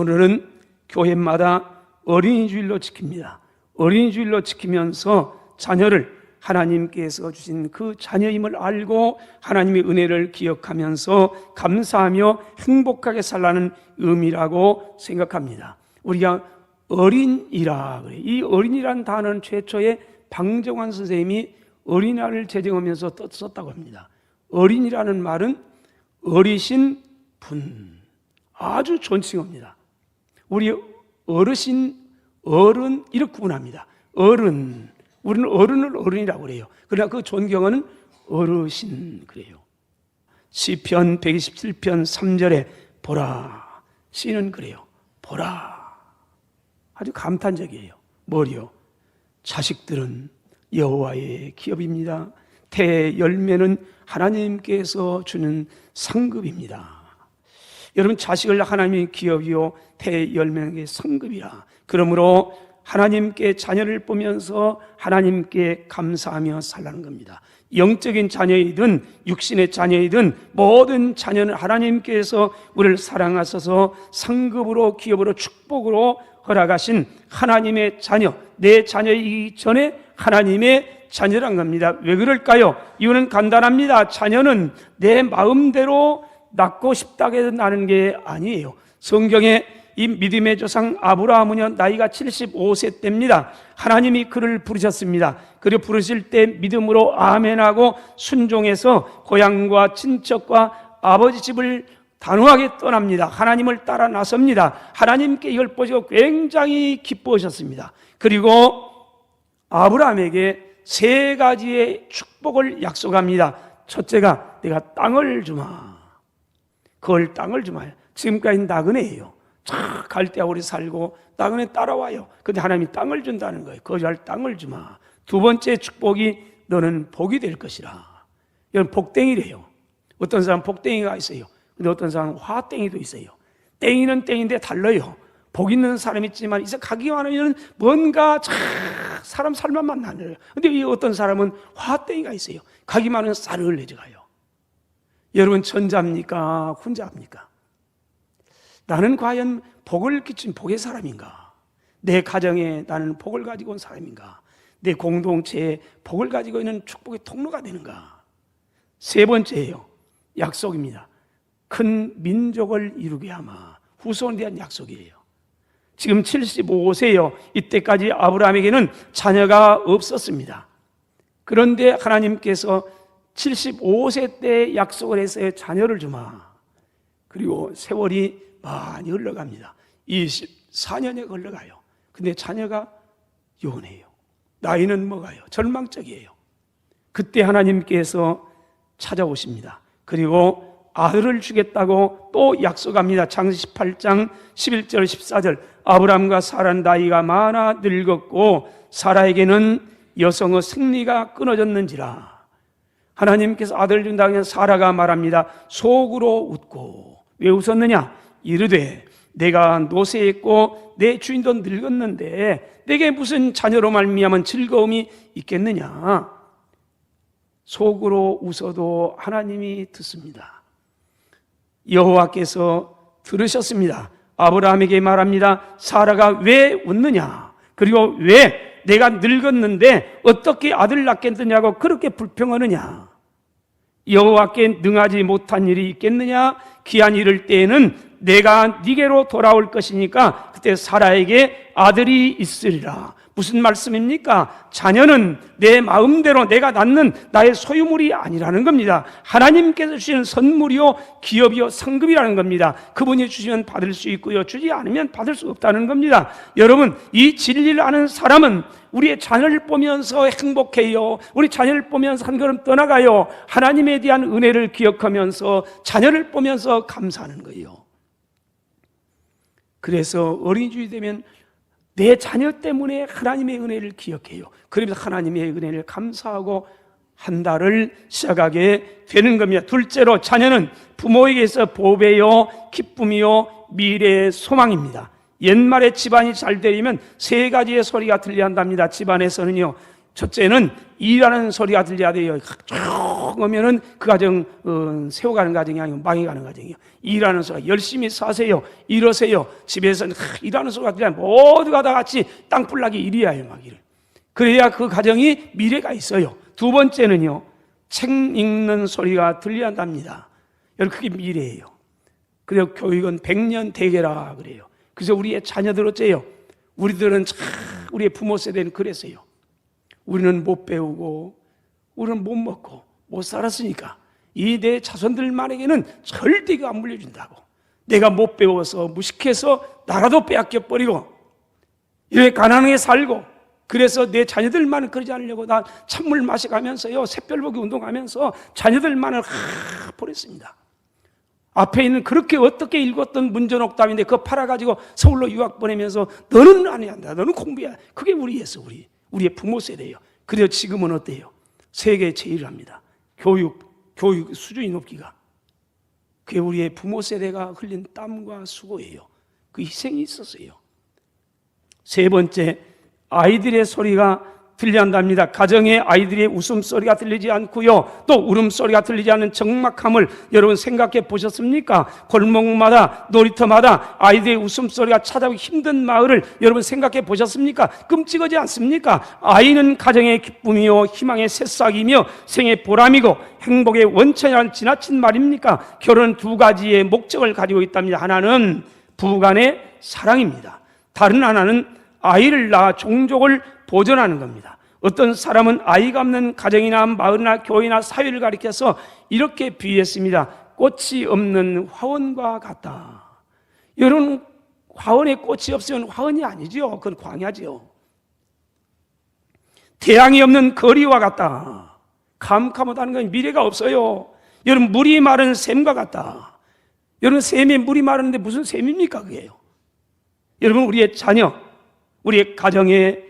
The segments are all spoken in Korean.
오늘은 교회마다 어린이 주일로 지킵니다. 어린이 주일로 지키면서 자녀를 하나님께서 주신 그 자녀임을 알고 하나님의 은혜를 기억하면서 감사하며 행복하게 살라는 의미라고 생각합니다. 우리가 어린이라 그래요. 이 어린이란 단어는 최초에 방정환 선생님이 어린이날을 제정하면서 썼다고 합니다. 어린이라는 말은 어리신 분, 아주 존칭어입니다. 우리 어르신, 어른 이렇게 구분합니다. 어른, 우리는 어른을 어른이라고 그래요. 그러나 그 존경어는 어르신 그래요. 시편 127편 3절에 보라, 시는 그래요. 보라, 아주 감탄적이에요. 뭐요? 자식들은 여호와의 기업입니다. 태 열매는 하나님께서 주는 상급입니다. 여러분, 자식을 하나님의 기업이요 태 열매는 상급이라. 그러므로 하나님께 자녀를 보면서 하나님께 감사하며 살라는 겁니다. 영적인 자녀이든 육신의 자녀이든 모든 자녀는 하나님께서 우리를 사랑하셔서 상급으로 기업으로 축복으로 허락하신 하나님의 자녀, 내 자녀이기 전에 하나님의 자녀란 겁니다. 왜 그럴까요? 이유는 간단합니다. 자녀는 내 마음대로 낳고 싶다고 해서 나는 게 아니에요. 성경에 이 믿음의 조상 아브라함은요 나이가 75세 때입니다. 하나님이 그를 부르셨습니다. 그리고 부르실 때 믿음으로 아멘하고 순종해서 고향과 친척과 아버지 집을 단호하게 떠납니다. 하나님을 따라 나섭니다. 하나님께 이걸 보시고 굉장히 기뻐하셨습니다. 그리고 아브라함에게 3가지의 축복을 약속합니다. 첫째가 내가 땅을 주마. 그걸 땅을 주마. 지금까지 나그네예요. 쫙 갈대아우리 살고 나그네 따라와요. 근데 하나님이 땅을 준다는 거예요. 거절 땅을 주마. 2번째 축복이 너는 복이 될 것이라. 이건 복땡이래요. 어떤 사람은 복땡이가 있어요. 근데 어떤 사람은 화땡이도 있어요. 땡이는 땡인데 달라요. 복 있는 사람이 있지만 이제 가기만 하면 뭔가 사람 살만만 나눠요. 근데 이 어떤 사람은 화땡이가 있어요. 가기만 하면 쌀을 흘려가요. 여러분, 천자입니까? 혼자입니까? 나는 과연 복을 끼친 복의 사람인가? 내 가정에 나는 복을 가지고 온 사람인가? 내 공동체에 복을 가지고 있는 축복의 통로가 되는가? 3번째예요. 약속입니다. 큰 민족을 이루게 하마. 후손에 대한 약속이에요. 지금 75세요. 이때까지 아브라함에게는 자녀가 없었습니다. 그런데 하나님께서 75세 때 약속을 해서 자녀를 주마. 그리고 세월이 많이 흘러갑니다. 24년이 흘러가요. 근데 자녀가 요원해요. 나이는 먹어요. 절망적이에요. 그때 하나님께서 찾아오십니다. 그리고 아들을 주겠다고 또 약속합니다. 창세기 18장 11절 14절 아브람과 사라는 나이가 많아 늙었고 사라에게는 여성의 생리가 끊어졌는지라. 하나님께서 아들을 준다고 해서 사라가 말합니다. 속으로 웃고. 왜 웃었느냐? 이르되 내가 노쇠했고 내 주인도 늙었는데 내게 무슨 자녀로 말미암은 즐거움이 있겠느냐? 속으로 웃어도 하나님이 듣습니다. 여호와께서 들으셨습니다. 아브라함에게 말합니다. 사라가 왜 웃느냐? 그리고 왜 내가 늙었는데 어떻게 아들 낳겠느냐고 그렇게 불평하느냐? 여호와께 능하지 못한 일이 있겠느냐? 기한이 이를 때에는 내가 네게로 돌아올 것이니까 그때 사라에게 아들이 있으리라. 무슨 말씀입니까? 자녀는 내 마음대로 내가 낳는 나의 소유물이 아니라는 겁니다. 하나님께서 주시는 선물이요 기업이요 상급이라는 겁니다. 그분이 주시면 받을 수 있고요 주지 않으면 받을 수 없다는 겁니다. 여러분, 이 진리를 아는 사람은 우리의 자녀를 보면서 행복해요. 우리 자녀를 보면서 한 걸음 떠나가요. 하나님에 대한 은혜를 기억하면서 자녀를 보면서 감사하는 거예요. 그래서 어린이집이 되면 내 자녀 때문에 하나님의 은혜를 기억해요. 그러면서 하나님의 은혜를 감사하고 한 달을 시작하게 되는 겁니다. 둘째로, 자녀는 부모에게서 보배요 기쁨이요 미래의 소망입니다. 옛말에 집안이 잘 되려면 3가지의 소리가 들려야 한답니다. 집안에서는요, 첫째는 일하는 소리가 들려야 돼요. 쭉 오면은 그 가정 세워가는 가정이 아니고 망해가는 가정이에요. 일하는 소리가 열심히 사세요. 이러세요. 집에서는 일하는 소리가 들려야 모두가 다 같이 땅불나게 일해야 해요. 막 이래. 그래야 그 가정이 미래가 있어요. 두 번째는요, 책 읽는 소리가 들려야 한답니다. 여러분, 그게 미래예요. 그래서 교육은 100년 대계라 그래요. 그래서 우리의 자녀들 어째요? 우리들은 참 우리의 부모 세대는 그랬어요. 우리는 못 배우고 우리는 못 먹고 못 살았으니까 이 내 자손들만에게는 절대 이거 안 물려준다고. 내가 못 배워서 무식해서 나라도 빼앗겨 버리고 이렇게 가난하게 살고, 그래서 내 자녀들만은 그러지 않으려고 나 찬물 마셔가면서요, 샛별보기 운동하면서 자녀들만을 보냈습니다. 앞에 있는 그렇게 어떻게 읽었던 문전옥답인데 그거 팔아가지고 서울로 유학 보내면서 너는 안 해야 한다, 너는 공부해야. 그게 우리였어. 우리의 부모 세대예요. 그래서 지금은 어때요? 세계 제일 합니다. 교육 수준이 높기가. 그게 우리의 부모 세대가 흘린 땀과 수고예요. 그 희생이 있었어요. 세 번째, 아이들의 소리가 들려야 한답니다. 가정에 아이들의 웃음소리가 들리지 않고요, 또 울음소리가 들리지 않는 적막함을 여러분 생각해 보셨습니까? 골목마다 놀이터마다 아이들의 웃음소리가 찾아오기 힘든 마을을 여러분 생각해 보셨습니까? 끔찍하지 않습니까? 아이는 가정의 기쁨이요 희망의 새싹이며 생의 보람이고 행복의 원천이라는 지나친 말입니까? 결혼은 두 가지의 목적을 가지고 있답니다. 하나는 부부간의 사랑입니다. 다른 하나는 아이를 낳아 종족을 보존하는 겁니다. 어떤 사람은 아이가 없는 가정이나 마을이나 교회나 사회를 가리켜서 이렇게 비유했습니다. 꽃이 없는 화원과 같다. 여러분, 화원에 꽃이 없으면 화원이 아니죠. 그건 광야죠. 태양이 없는 거리와 같다. 캄캄하다는 건 미래가 없어요. 여러분, 물이 마른 샘과 같다. 여러분, 샘에 물이 마르는데 무슨 샘입니까 그게요? 여러분, 우리의 자녀, 우리의 가정에,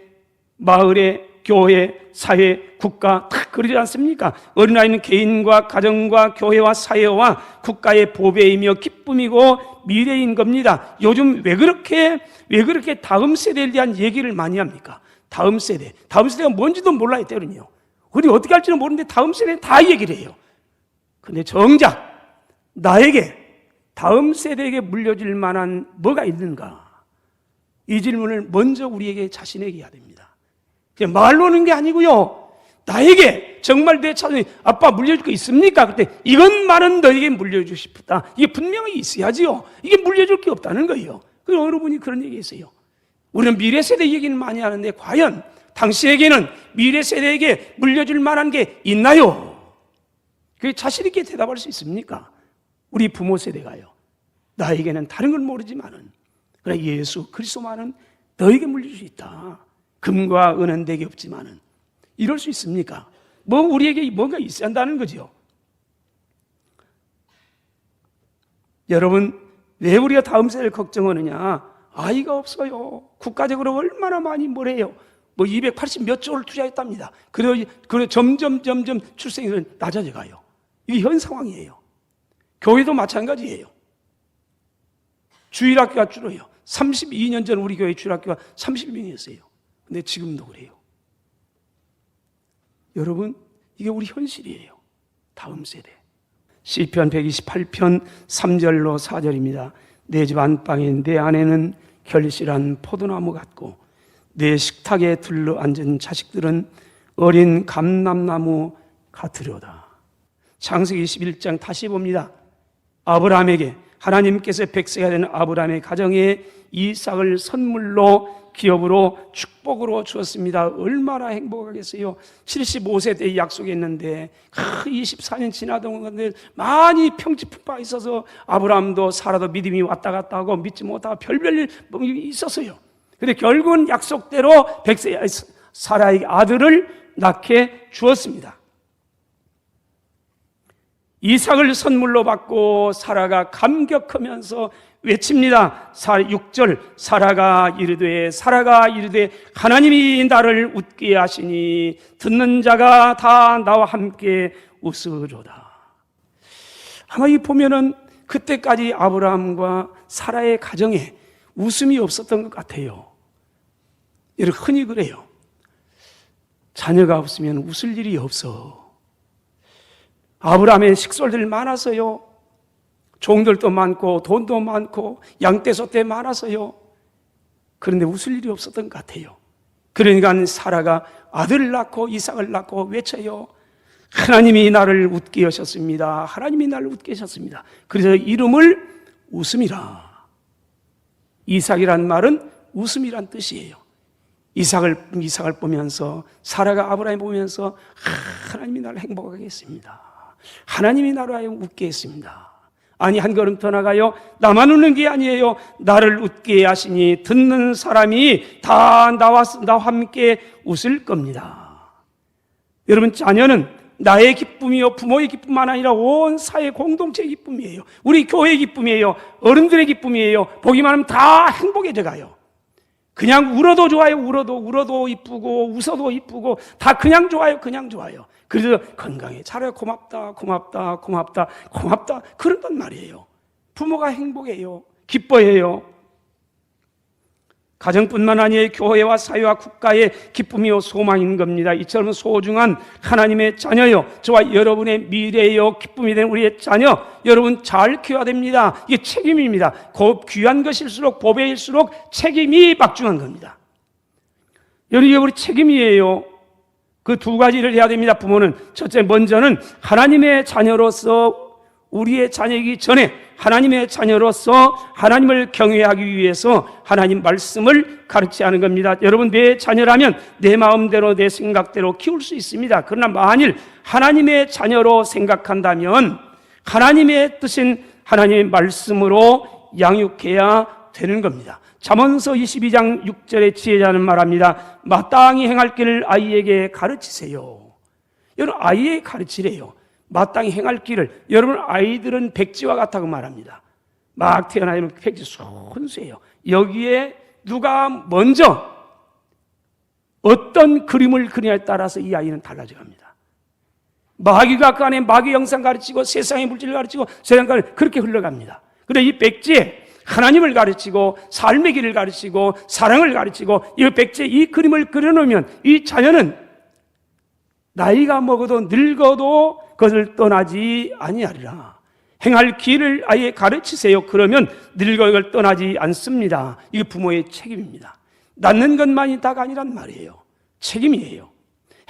마을에, 교회, 사회, 국가 다 그러지 않습니까? 어린아이는 개인과 가정과 교회와 사회와 국가의 보배이며 기쁨이고 미래인 겁니다. 요즘 왜 그렇게 다음 세대에 대한 얘기를 많이 합니까? 다음 세대가 뭔지도 몰라요. 때로는요, 우리 어떻게 할지는 모르는데 다음 세대는 다 얘기를 해요. 근데 정작 나에게, 다음 세대에게 물려줄 만한 뭐가 있는가? 이 질문을 먼저 우리에게 자신에게 해야 됩니다. 그냥 말로 하는 게 아니고요, 나에게 정말 내 자손이 아빠 물려줄 거 있습니까? 그때 이것만은 너에게 물려주고 싶다. 이게 분명히 있어야지요. 이게 물려줄 게 없다는 거예요. 그래서 어느 분이 그런 얘기 했어요. 우리는 미래 세대 얘기는 많이 하는데 과연 당신에게는 미래 세대에게 물려줄 만한 게 있나요? 그게 자신 있게 대답할 수 있습니까? 우리 부모 세대가요, 나에게는 다른 건 모르지만은 그래 예수 그리스도만은 너에게 물릴 수 있다. 금과 은은 내게 없지만은. 이럴 수 있습니까? 뭐 우리에게 뭔가 있어야 한다는 거죠. 여러분, 왜 우리가 다음 세대를 걱정하느냐? 아이가 없어요. 국가적으로 얼마나 많이 뭘 해요. 뭐 280 몇 조를 투자했답니다. 그래 점점 출생률은 낮아져 가요. 이게 현 상황이에요. 교회도 마찬가지예요. 주일학교가 줄어요. 32년 전 우리 교회 주일학교가 30명이었어요. 근데 지금도 그래요. 여러분, 이게 우리 현실이에요. 다음 세대. 시편 128편 3절로 4절입니다. 내 집 안방에 내 아내는 결실한 포도나무 같고 내 식탁에 둘러앉은 자식들은 어린 감람나무 같으려다. 창세기 21장 다시 봅니다. 아브라함에게 하나님께서 백세가 되는 아브라함의 가정에 이삭을 선물로 기업으로 축복으로 주었습니다. 얼마나 행복하겠어요. 75세 때 약속했는데 24년 지나던 많이 평지풍파가 있어서 아브라함도 사라도 믿음이 왔다 갔다 하고 믿지 못하고 별별 일이 있었어요. 그런데 결국은 약속대로 백세 사라에게 아들을 낳게 주었습니다. 이삭을 선물로 받고 사라가 감격하면서 외칩니다. 6절 사라가 이르되 하나님이 나를 웃게 하시니 듣는 자가 다 나와 함께 웃으로다. 아마 이 보면은 그때까지 아브라함과 사라의 가정에 웃음이 없었던 것 같아요. 여러분, 흔히 그래요. 자녀가 없으면 웃을 일이 없어. 아브라함의 식솔들 많아서요. 종들도 많고 돈도 많고 양떼소떼 많아서요. 그런데 웃을 일이 없었던 것 같아요. 그러니까 사라가 아들을 낳고 이삭을 낳고 외쳐요. 하나님이 나를 웃게 하셨습니다. 하나님이 나를 웃게 하셨습니다. 그래서 이름을 웃음이라. 이삭이란 말은 웃음이란 뜻이에요. 이삭을 보면서 사라가 아브라함을 보면서 하나님이 나를 행복하게 했습니다. 하나님이 나를 하여 웃게 했습니다. 아니 한 걸음 더 나가요. 나만 웃는 게 아니에요. 나를 웃게 하시니 듣는 사람이 다 나와 함께 웃을 겁니다. 여러분, 자녀는 나의 기쁨이요 부모의 기쁨만 아니라 온 사회 공동체의 기쁨이에요. 우리 교회의 기쁨이에요. 어른들의 기쁨이에요. 보기만 하면 다 행복해져 가요. 그냥 울어도 좋아요. 울어도 이쁘고 웃어도 이쁘고 다 그냥 좋아요. 그냥 좋아요. 그래서 건강해 잘해 고맙다 그런단 말이에요. 부모가 행복해요. 기뻐해요. 가정뿐만 아니라 교회와 사회와 국가의 기쁨이요 소망인 겁니다. 이처럼 소중한 하나님의 자녀요, 저와 여러분의 미래요 기쁨이 된 우리의 자녀, 여러분 잘 키워야 됩니다. 이게 책임입니다. 귀한 것일수록 보배일수록 책임이 막중한 겁니다. 여러분, 이게 우리 책임이에요. 그 두 가지를 해야 됩니다. 부모는 첫째, 먼저는 하나님의 자녀로서, 우리의 자녀이기 전에 하나님의 자녀로서 하나님을 경외하기 위해서 하나님 말씀을 가르치게 하는 겁니다. 여러분, 내 자녀라면 내 마음대로 내 생각대로 키울 수 있습니다. 그러나 만일 하나님의 자녀로 생각한다면 하나님의 뜻인 하나님의 말씀으로 양육해야 되는 겁니다. 잠언서 22장 6절의 지혜자는 말합니다. 마땅히 행할 길을 아이에게 가르치세요. 여러분, 아이에게 가르치래요. 마땅히 행할 길을. 여러분, 아이들은 백지와 같다고 말합니다. 막 태어나면 백지 손수예요. 여기에 누가 먼저 어떤 그림을 그리냐에 따라서 이 아이는 달라져 갑니다. 마귀가 그 안에 마귀 영상 가르치고 세상의 물질을 가르치고 세상을 그렇게 흘러갑니다. 그런데 이 백지에 하나님을 가르치고 삶의 길을 가르치고 사랑을 가르치고 이 백지에 이 그림을 그려놓으면 이 자녀는 나이가 먹어도 늙어도 그것을 떠나지 아니하리라. 행할 길을 아예 가르치세요. 그러면 늙어 이걸 떠나지 않습니다. 이게 부모의 책임입니다. 낳는 것만이 다가 아니란 말이에요. 책임이에요.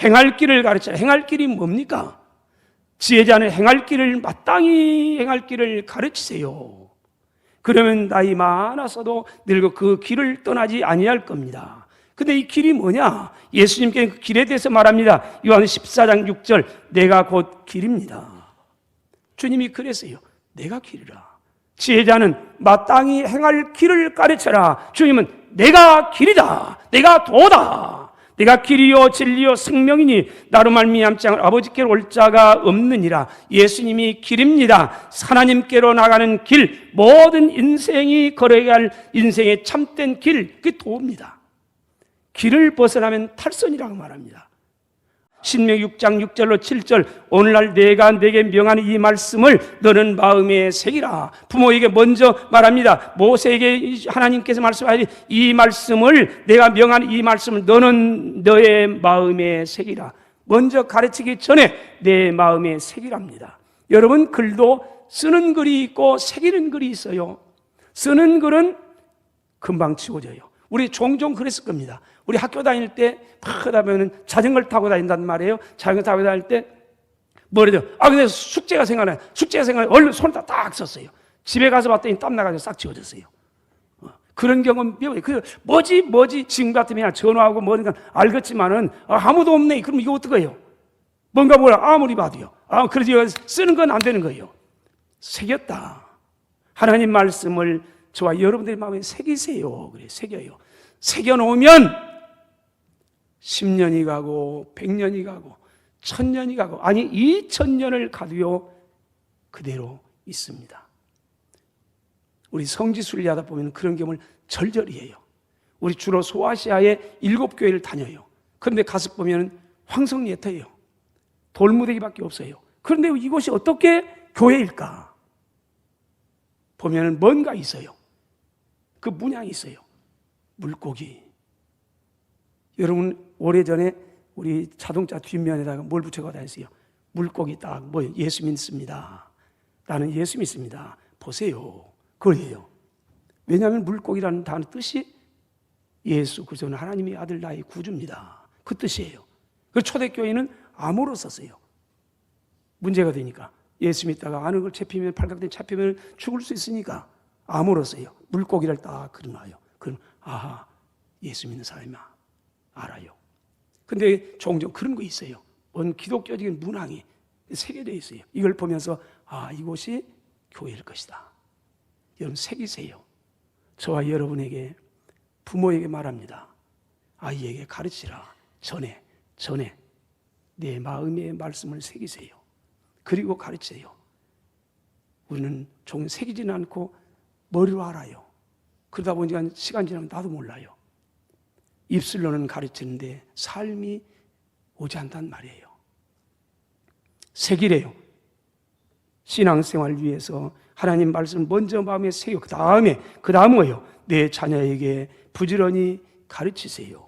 행할 길을 가르쳐라. 행할 길이 뭡니까? 지혜자는 행할 길을 마땅히 행할 길을 가르치세요. 그러면 나이 많아서도 늙어 그 길을 떠나지 아니할 겁니다. 근데 이 길이 뭐냐? 예수님께는 그 길에 대해서 말합니다. 요한 14장 6절, 내가 곧 길입니다. 주님이 그랬어요. 내가 길이라. 지혜자는 마땅히 행할 길을 가르쳐라. 주님은 내가 길이다. 내가 도다. 내가 길이요 진리요 생명이니 나로 말미암지 않을 아버지께로 올 자가 없느니라. 예수님이 길입니다. 하나님께로 나가는 길, 모든 인생이 걸어야 할 인생의 참된 길, 그게 도입니다. 길을 벗어나면 탈선이라고 말합니다. 신명기 6장 6절로 7절, 오늘날 내가 내게 명한 이 말씀을 너는 마음에 새기라. 부모에게 먼저 말합니다. 모세에게 하나님께서 말씀하신 이 말씀을, 내가 명한 이 말씀을 너는 너의 마음에 새기라. 먼저 가르치기 전에 내 마음에 새기랍니다. 여러분, 글도 쓰는 글이 있고 새기는 글이 있어요. 쓰는 글은 금방 지워져요. 우리 종종 그랬을 겁니다. 우리 학교 다닐 때 막 하다 보면 자전거를 타고 다닌단 말이에요. 자전거 타고 다닐 때 뭐래요? 근데 숙제가 생각나요. 얼른 손을 딱 썼어요. 집에 가서 봤더니 땀 나가지고 싹 지워졌어요. 그런 경험 배워요. 뭐지 지금 같으면 전화하고 뭐니까 알겠지만은 아무도 없네. 그럼 이거 어떡해요? 뭔가 아무리 봐도요. 그래서 쓰는 건 안 되는 거예요. 새겼다. 하나님 말씀을 저와 여러분들의 마음에 새기세요. 그래, 새겨요. 새겨놓으면 10년이 가고 100년이 가고 1000년이 가고, 아니 2000년을 가도요 그대로 있습니다. 우리 성지순례하다 보면 그런 경험을 절절히 해요. 우리 주로 소아시아의 7교회를 다녀요. 그런데 가서 보면 황성예터예요. 돌무대기밖에 없어요. 그런데 이곳이 어떻게 교회일까? 보면 뭔가 있어요. 그 문양이 있어요. 물고기. 여러분, 오래전에 우리 자동차 뒷면에다가 뭘 붙여가 다녔어요? 물고기 딱, 예수 믿습니다. 나는 예수 믿습니다. 보세요. 그거예요. 왜냐하면 물고기라는 단어 뜻이 예수 그리스도는 하나님의 아들 나의 구주입니다. 그 뜻이에요. 그 초대교회는 암호로 썼어요. 문제가 되니까 예수 믿다가 아는 걸 잡히면 팔각된 잡히면 죽을 수 있으니까 암호로 써요. 물고기를 딱 그려놔요. 그럼 아하, 예수 믿는 사람이 알아요. 근데 종종 그런 거 있어요. 뭔 기독교적인 문항이 새겨져 있어요. 이걸 보면서 이곳이 교회일 것이다. 여러분 새기세요. 저와 여러분에게, 부모에게 말합니다. 아이에게 가르치라. 전에 내 마음의 말씀을 새기세요. 그리고 가르치세요. 우리는 종종 새기지는 않고 머리로 알아요. 그러다 보니까 시간 지나면 나도 몰라요. 입술로는 가르치는데 삶이 오지 않단 말이에요. 새기래요. 신앙생활 위해서 하나님 말씀을 먼저 마음에 새겨 그 다음 뭐예요? 내 자녀에게 부지런히 가르치세요.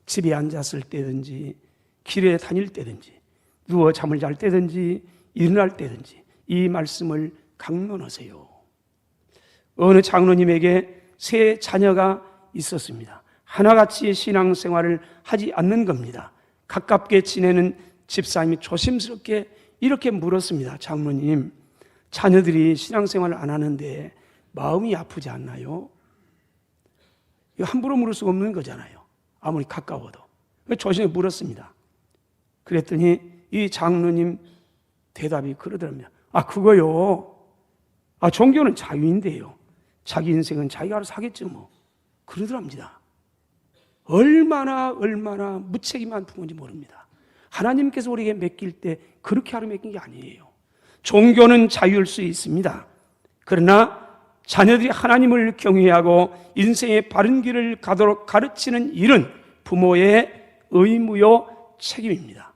집에 앉았을 때든지 길에 다닐 때든지 누워 잠을 잘 때든지 일어날 때든지 이 말씀을 강론하세요. 어느 장로님에게 세 자녀가 있었습니다. 하나같이 신앙생활을 하지 않는 겁니다. 가깝게 지내는 집사님이 조심스럽게 이렇게 물었습니다. 장로님, 자녀들이 신앙생활을 안 하는데 마음이 아프지 않나요? 이거 함부로 물을 수가 없는 거잖아요. 아무리 가까워도. 조심히 물었습니다. 그랬더니 이 장로님 대답이 그러더랍니다. 그거요. 종교는 자유인데요. 자기 인생은 자기가 알아서 하겠죠 뭐. 그러더랍니다. 얼마나 무책임한 부모인지 모릅니다. 하나님께서 우리에게 맡길 때 그렇게 하루 맡긴 게 아니에요. 종교는 자유일 수 있습니다. 그러나 자녀들이 하나님을 경외하고 인생의 바른 길을 가도록 가르치는 일은 부모의 의무요 책임입니다.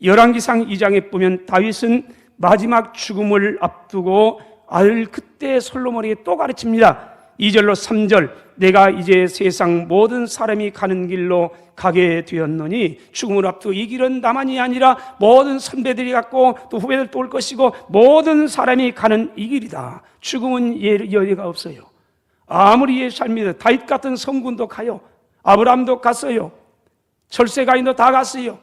열왕기상 2장에 보면 다윗은 마지막 죽음을 앞두고 아들 그때 솔로몬에게 또 가르칩니다. 2절로 3절, 내가 이제 세상 모든 사람이 가는 길로 가게 되었노니 죽음을 앞두고 이 길은 나만이 아니라 모든 선배들이 갔고 또 후배들도 올 것이고 모든 사람이 가는 이 길이다. 죽음은 여리가 없어요. 아무리 예수님이 다윗 같은 성군도 가요. 아브라함도 갔어요. 철새가인도 다 갔어요.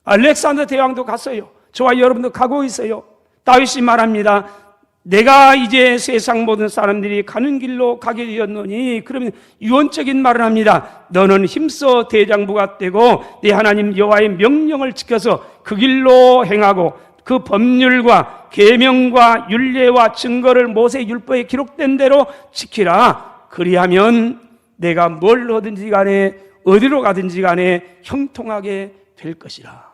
알렉산더 대왕도 갔어요. 저와 여러분도 가고 있어요. 다윗이 말합니다. 내가 이제 세상 모든 사람들이 가는 길로 가게 되었노니, 그러면 유언적인 말을 합니다. 너는 힘써 대장부가 되고 내 하나님 여호와의 명령을 지켜서 그 길로 행하고 그 법률과 계명과 율례와 증거를 모세 율법에 기록된 대로 지키라. 그리하면 내가 뭘 하든지 간에 어디로 가든지 간에 형통하게 될 것이라.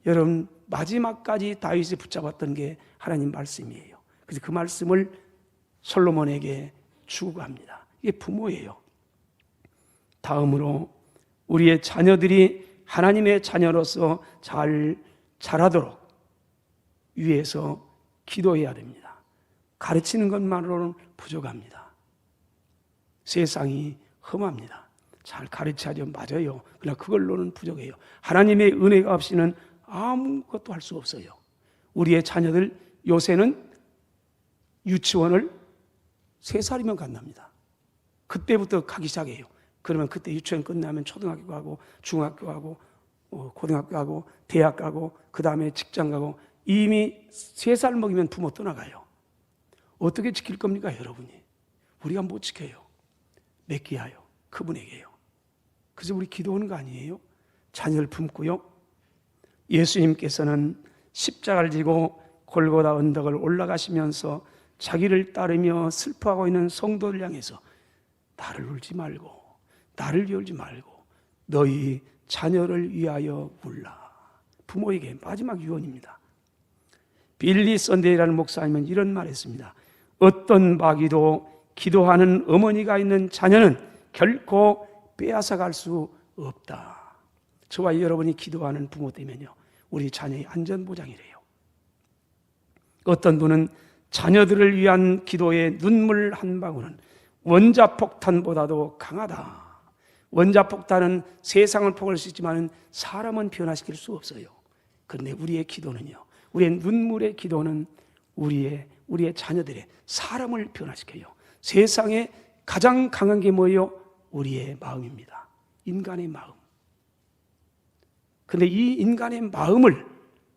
여러분, 마지막까지 다윗이 붙잡았던 게 하나님 말씀이에요. 그래서 그 말씀을 솔로몬에게 주고 합니다. 이게 부모예요. 다음으로 우리의 자녀들이 하나님의 자녀로서 잘 자라도록 위해서 기도해야 됩니다. 가르치는 것만으로는 부족합니다. 세상이 험합니다. 잘 가르쳐야죠. 맞아요. 그러나 그걸로는 부족해요. 하나님의 은혜가 없이는 아무것도 할 수 없어요. 우리의 자녀들 요새는 유치원을 3살이면 간답니다. 그때부터 가기 시작해요. 그러면 그때 유치원 끝나면 초등학교 가고 중학교 가고 고등학교 가고 대학 가고 그 다음에 직장 가고 이미 3살 먹이면 부모 떠나가요. 어떻게 지킬 겁니까 여러분이? 우리가 못 지켜요. 맡기하여 그분에게요. 그래서 우리 기도하는 거 아니에요? 자녀를 품고요. 예수님께서는 십자가를 지고 골고다 언덕을 올라가시면서 자기를 따르며 슬퍼하고 있는 성도를 향해서 나를 울지 말고 나를 열지 말고 너희 자녀를 위하여 울라. 부모에게 마지막 유언입니다. 빌리 선데이라는 목사님은 이런 말 했습니다. 어떤 마귀도 기도하는 어머니가 있는 자녀는 결코 빼앗아갈 수 없다. 저와 여러분이 기도하는 부모 되면요, 우리 자녀의 안전보장이래요. 어떤 분은 자녀들을 위한 기도의 눈물 한 방울은 원자폭탄보다도 강하다. 원자폭탄은 세상을 포괄할 수 있지만 사람은 변화시킬 수 없어요. 그런데 우리의 기도는요, 우리의 눈물의 기도는 우리의 자녀들의 사람을 변화시켜요. 세상에 가장 강한 게 뭐예요? 우리의 마음입니다. 인간의 마음. 근데 이 인간의 마음을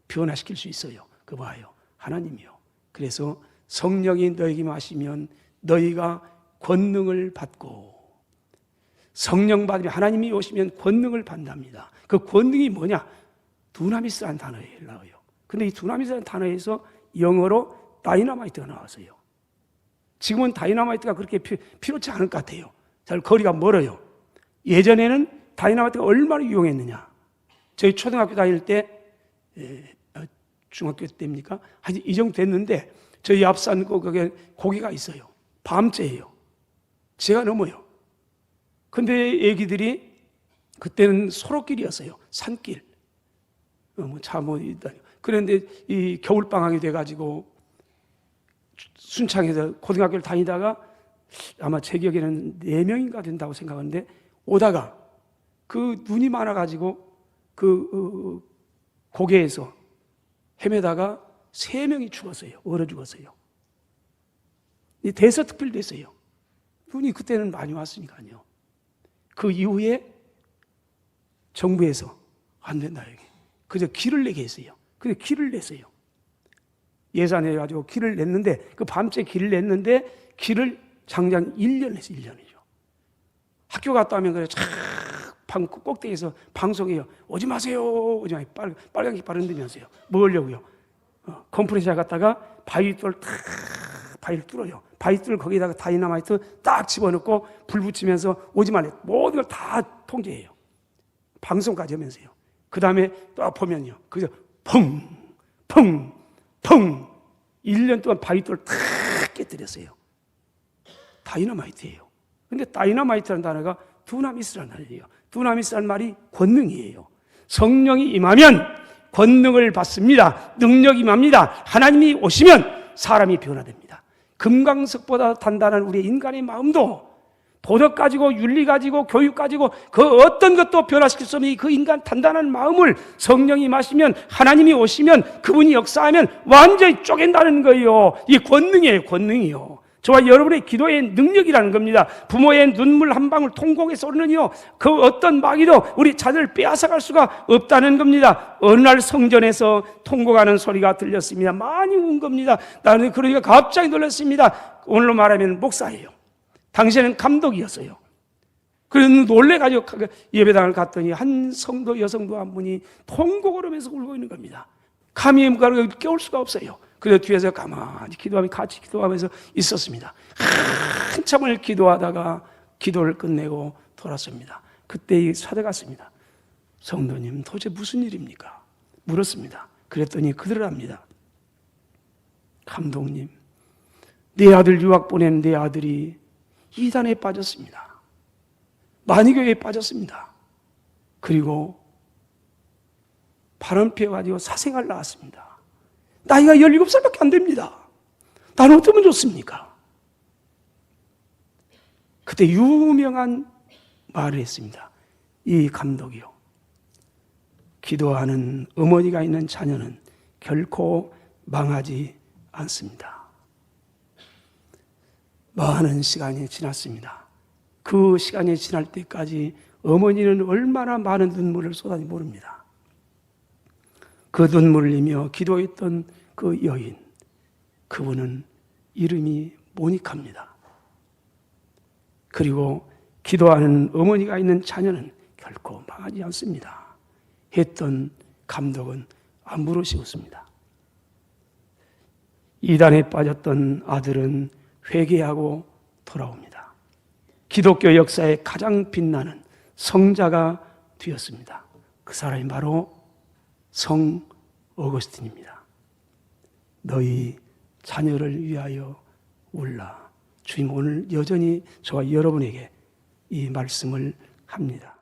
변화시킬 수 있어요. 그 뭐예요? 하나님이요. 그래서 성령이 너에게 마시면 너희가 권능을 받고, 성령 받으면 하나님이 오시면 권능을 받답니다. 그 권능이 뭐냐? 두나미스라는 단어예요. 나와요. 근데 이 두나미스라는 단어에서 영어로 다이너마이트가 나왔어요. 지금은 다이너마이트가 그렇게 필요치 않을 것 같아요. 잘 거리가 멀어요. 예전에는 다이너마이트가 얼마나 유용했느냐. 저희 초등학교 다닐 때, 중학교 때입니까? 한 이 정도 됐는데 저희 앞산 거기에 고개가 있어요. 밤새예요. 제가 넘어요. 근데 애기들이 그때는 소로길이었어요. 산길. 그런데 이 겨울방학이 돼가지고 순창에서 고등학교를 다니다가 아마 제 기억에는 4명인가 된다고 생각하는데 오다가 그 눈이 많아가지고 그 고개에서 헤매다가 3명이 죽었어요. 얼어 죽었어요. 대서특필 됐어요. 눈이 그때는 많이 왔으니까요. 그 이후에 정부에서 안 된다 여기. 그저 길을 내게 했어요. 근데 길을 냈어요. 예산해가지고 길을 냈는데 그 밤새 길을 냈는데 길을 장장 1년 했어요. 1년이죠. 학교 갔다 오면 그래 방 꼭대기에서 방송해요. 오지 마세요. 오지 마세요. 빨간 깃발 흔들면서요. 뭐 하려고요? 컴프레셔 갔다가 바위돌 바위를 뚫어요. 바위돌 거기다가 다이너마이트 딱 집어넣고 불 붙이면서 오지 말래. 모든 걸 다 통제해요. 방송까지 하면서요. 그 다음에 또 보면요. 그저 펑, 펑, 펑. 1년 동안 바위돌을 다 깨뜨렸어요. 다이너마이트예요. 근데 다이너마이트라는 단어가 두나미스라는 말이에요. 두나미스라는 말이 권능이에요. 성령이 임하면 권능을 받습니다. 능력이 임합니다. 하나님이 오시면 사람이 변화됩니다. 금강석보다 단단한 우리 인간의 마음도 도덕 가지고 윤리 가지고 교육 가지고 그 어떤 것도 변화시킬 수 없는 그 인간 단단한 마음을 성령이 마시면 하나님이 오시면 그분이 역사하면 완전히 쪼갠다는 거예요. 이 권능이에요. 권능이요. 저와 여러분의 기도의 능력이라는 겁니다. 부모의 눈물 한 방울 통곡의 소리는요, 그 어떤 마귀도 우리 자녀를 빼앗아갈 수가 없다는 겁니다. 어느 날 성전에서 통곡하는 소리가 들렸습니다. 많이 운 겁니다. 나는 그러니까 갑자기 놀랐습니다. 오늘로 말하면 목사예요. 당시에는 감독이었어요. 그래서 놀래가지고 예배당을 갔더니 한 성도 여성도 한 분이 통곡을 하면서 울고 있는 겁니다. 감히 깨울 수가 없어요. 그래서 뒤에서 가만히 기도하며 같이 기도하면서 있었습니다. 한참을 기도하다가 기도를 끝내고 돌았습니다. 그때 찾아갔습니다. 성도님 도대체 무슨 일입니까? 물었습니다. 그랬더니 그러랍니다. 감독님, 내 아들 유학 보낸 내 아들이 이단에 빠졌습니다. 만이교에 빠졌습니다. 그리고 바람 피워가지고 사생활 나왔습니다. 나이가 17살밖에 안 됩니다. 나는 어쩌면 좋습니까? 그때 유명한 말을 했습니다. 이 감독이요. 기도하는 어머니가 있는 자녀는 결코 망하지 않습니다. 많은 시간이 지났습니다. 그 시간이 지날 때까지 어머니는 얼마나 많은 눈물을 쏟아지 모릅니다. 그 눈물을 흘리며 기도했던 그 여인, 그분은 이름이 모니카입니다. 그리고 기도하는 어머니가 있는 자녀는 결코 망하지 않습니다. 했던 감독은 안부러시 웃습니다. 이단에 빠졌던 아들은 회개하고 돌아옵니다. 기독교 역사에 가장 빛나는 성자가 되었습니다. 그 사람이 바로 성 어거스틴입니다. 너희 자녀를 위하여 울라. 주님 오늘 여전히 저와 여러분에게 이 말씀을 합니다.